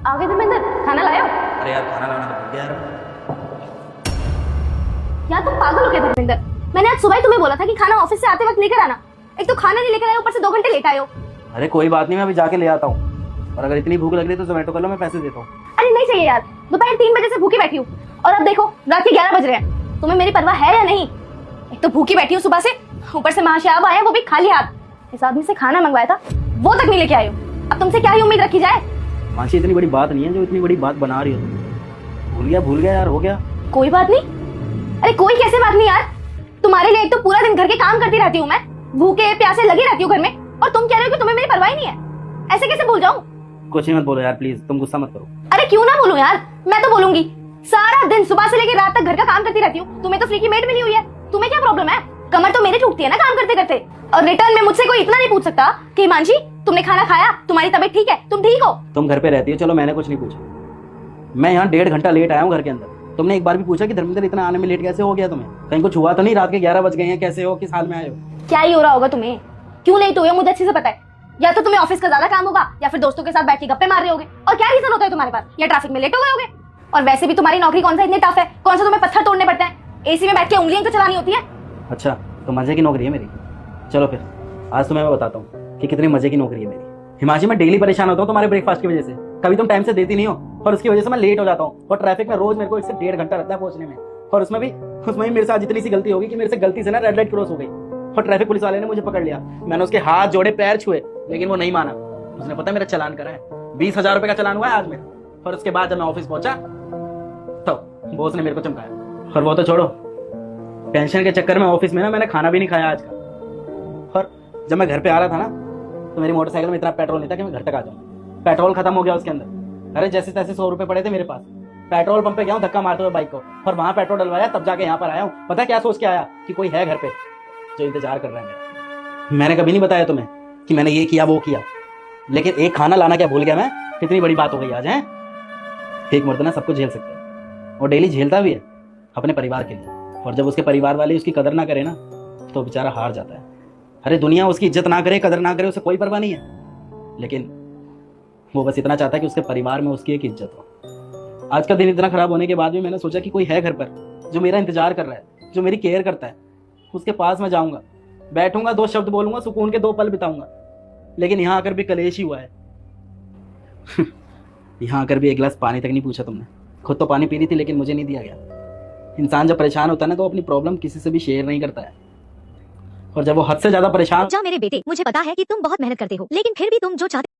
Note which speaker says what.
Speaker 1: आगे धर्मेंद्र, खाना लायो।
Speaker 2: अरे यार खाना लाना तो भूल गया यार।
Speaker 1: यार तुम पागल हो क्या धर्मेंद्र? मैंने आज सुबह ही तुम्हें बोला था कि खाना ऑफिस से आते वक्त लेकर आना। एक तो खाना नहीं लेकर आए, ऊपर से 2 घंटे लेट आए हो।
Speaker 2: अरे कोई बात नहीं, मैं अभी जाके ले आता हूँ। और अगर इतनी भूख लग रही है तो जोमेटो कर लो, मैं पैसे देता हूँ।
Speaker 1: अरे नहीं चाहिए यार, दोपहर 3 बजे से भूखी बैठी हूँ और अब देखो रात के 11 बज रहे हैं। तुम्हें मेरी परवाह है या नहीं? एक तो भूखी बैठी हूँ सुबह से, ऊपर से महाशयाब आए, वो भी खाली हाथ। इस आदमी से खाना मंगवाया था, वो तक नहीं लेके आए हो। अब तुमसे क्या ही उम्मीद रखी जाए?
Speaker 2: मानसी इतनी बड़ी बात नहीं है जो इतनी बड़ी बात बना रही हो। भूल गया यार, हो गया।
Speaker 1: कोई बात नहीं। अरे कोई कैसे बात नहीं यार, तुम्हारे लिए एक तो पूरा दिन घर के काम करती रहती हूँ मैं, भूखे प्यासे लगी रहती हूँ घर में, और तुम कह रहे हो कि तुम्हें मेरी परवाह ही नहीं है। ऐसे कैसे भूल जाऊं?
Speaker 2: कुछ नहीं मत बोलो यार प्लीज, तुम गुस्सा मत करो।
Speaker 1: अरे क्यों ना बोलूं यार, मैं तो बोलूंगी। सारा दिन सुबह से लेकर रात तक घर का काम करती रहती हूँ। तुम्हें तो फ्री की मेड मिली हुई है, तुम्हें क्या प्रॉब्लम है? कमर तो मेरी टूटती है ना काम करते करते। और रिटर्न में मुझसे कोई इतना नहीं पूछ सकता कि हिमांशी तुमने खाना खाया, तुम्हारी तबीयत ठीक है, तुम ठीक हो?
Speaker 2: तुम घर पे रहती हो, चलो मैंने कुछ नहीं पूछा। मैं यहाँ 1.5 घंटा लेट आया हूँ घर के अंदर। तुमने एक बार भी पूछा कि धर्मेंद्र इतना आने में लेट कैसे हो गया? तुम्हें कहीं कुछ हुआ तो नहीं? रात के 11 बज गए हैं, कैसे हो, किस हाल में आए हो?
Speaker 1: क्या ही हो रहा होगा तुम्हें? क्यों लेट हुए मुझे अच्छे से पता है। या तो तुम्हें ऑफिस का ज्यादा काम होगा, या फिर दोस्तों के साथ बैठ के गप्पे मार रहे होगे। और क्या रीजन होता है तुम्हारे पास? या ट्रैफिक में लेट हो गए होगे। और वैसे भी तुम्हारी नौकरी कौन सा इतनी टफ है? कौन सा तुम्हें पत्थर तोड़ने पड़ते हैं? एसी में बैठ के उंगलियां तो चलानी होती है।
Speaker 2: अच्छा तो मजे की नौकरी है मेरी। चलो फिर आज तुम्हें मैं बताता हूँ कि कितनी मजे की नौकरी है मेरी। हिमांशी मैं डेली परेशान होता हूँ तुम्हारे ब्रेकफास्ट की वजह से। कभी तुम टाइम से देती नहीं हो और उसकी वजह से मैं लेट हो जाता हूँ। और ट्रैफिक में रोज मेरे को 1 से 1.5 घंटा लगता है पहुंचने में। और उसमें भी मेरे साथ इतनी सी गलती होगी कि मेरे से गलती से ना रेड लाइट क्रॉस हो गई और ट्रैफिक पुलिस वाले ने मुझे पकड़ लिया। मैंने उसके हाथ जोड़े, पैर छुए, लेकिन वो नहीं माना। उसने पता मेरा चालान करा है, 20,000 रुपए का चालान हुआ है आज मेरा। और उसके बाद जब मैं ऑफिस पहुंचा तो बॉस ने मेरे को चमकाया। और वो तो छोड़ो, टेंशन के चक्कर में ऑफिस में ना मैंने खाना भी नहीं खाया आज का। और जब मैं घर पे आ रहा था ना तो मेरी मोटरसाइकिल में इतना पेट्रोल नहीं था कि मैं घर तक आ जाऊँ। पेट्रोल खत्म हो गया उसके अंदर। अरे जैसे तैसे 100 रुपए पड़े थे मेरे पास। पेट्रोल पंप पे गया हूँ धक्का मारते हुए बाइक को, और वहां पेट्रोल डलवाया, तब जाके यहाँ पर आया हूँ। पता क्या सोच के आया? कि कोई है घर पे जो इंतजार कर रहा है मेरा। मैंने कभी नहीं बताया तुम्हें कि मैंने ये किया वो किया, लेकिन एक खाना लाना क्या भूल गया मैं? कितनी बड़ी बात हो गई आज है। एक मर्द सब कुछ झेल सकता है और डेली झेलता भी है अपने परिवार के लिए। और जब उसके परिवार वाले उसकी कदर ना करे ना तो बेचारा हार जाता है। अरे दुनिया उसकी इज्जत ना करे, कदर ना करे, उसे कोई परवाह नहीं है, लेकिन वो बस इतना चाहता है कि उसके परिवार में उसकी एक इज्जत हो। आज का दिन इतना खराब होने के बाद भी मैंने सोचा कि कोई है घर पर जो मेरा इंतजार कर रहा है, जो मेरी केयर करता है। उसके पास मैं जाऊंगा, बैठूंगा, 2 शब्द बोलूंगा, सुकून के 2 पल बिताऊंगा। लेकिन यहाँ आकर भी कलेश ही हुआ है। यहाँ आकर भी 1 गिलास पानी तक नहीं पूछा तुमने। खुद तो पानी पी रही थी लेकिन मुझे नहीं दिया गया। इंसान जब परेशान होता है ना तो अपनी प्रॉब्लम किसी से भी शेयर नहीं करता है। और जब वो हद से ज्यादा परेशान।
Speaker 3: जा मेरे बेटे, मुझे पता है कि तुम बहुत मेहनत करते हो, लेकिन फिर भी तुम जो चाहते